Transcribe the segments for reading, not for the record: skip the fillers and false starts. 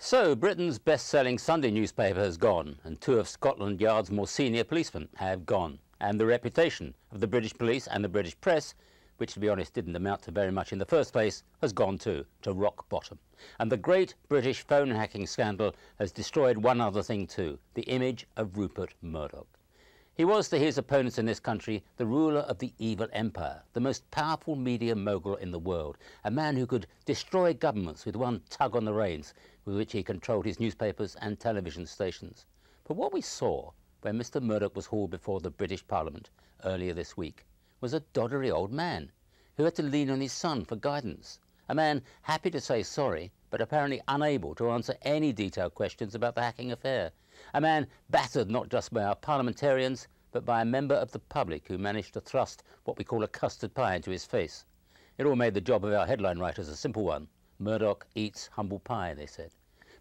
So, Britain's best-selling Sunday newspaper has gone, and two of Scotland Yard's more senior policemen have gone. And the reputation of the British police and the British press, which to be honest didn't amount to very much in the first place, has gone too, to rock bottom. And the great British phone hacking scandal has destroyed one other thing too, the image of Rupert Murdoch. He was, to his opponents in this country, the ruler of the evil empire, the most powerful media mogul in the world, a man who could destroy governments with one tug on the reins with which he controlled his newspapers and television stations. But what we saw when Mr. Murdoch was hauled before the British Parliament earlier this week was a doddery old man who had to lean on his son for guidance, a man happy to say sorry but apparently unable to answer any detailed questions about the hacking affair, a man battered not just by our parliamentarians but by a member of the public who managed to thrust what we call a custard pie into his face. It all made the job of our headline writers a simple one. Murdoch eats humble pie, they said.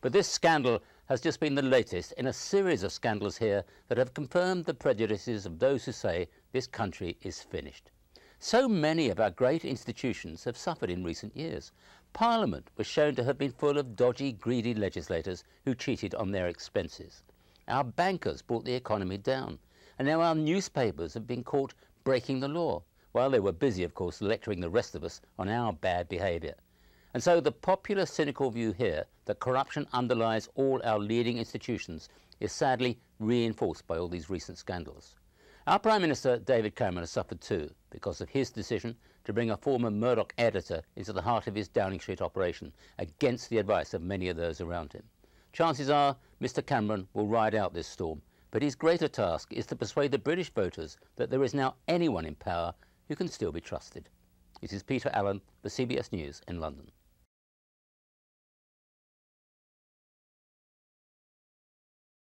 But this scandal has just been the latest in a series of scandals here that have confirmed the prejudices of those who say this country is finished. So many of our great institutions have suffered in recent years. Parliament was shown to have been full of dodgy, greedy legislators who cheated on their expenses. Our bankers brought the economy down. And now our newspapers have been caught breaking the law, while they were busy, of course, lecturing the rest of us on our bad behaviour. And so the popular cynical view here that corruption underlies all our leading institutions is sadly reinforced by all these recent scandals. Our Prime Minister, David Cameron, has suffered too because of his decision to bring a former Murdoch editor into the heart of his Downing Street operation against the advice of many of those around him. Chances are Mr. Cameron will ride out this storm, but his greater task is to persuade the British voters that there is now anyone in power who can still be trusted. This is Peter Allen for CBS News in London.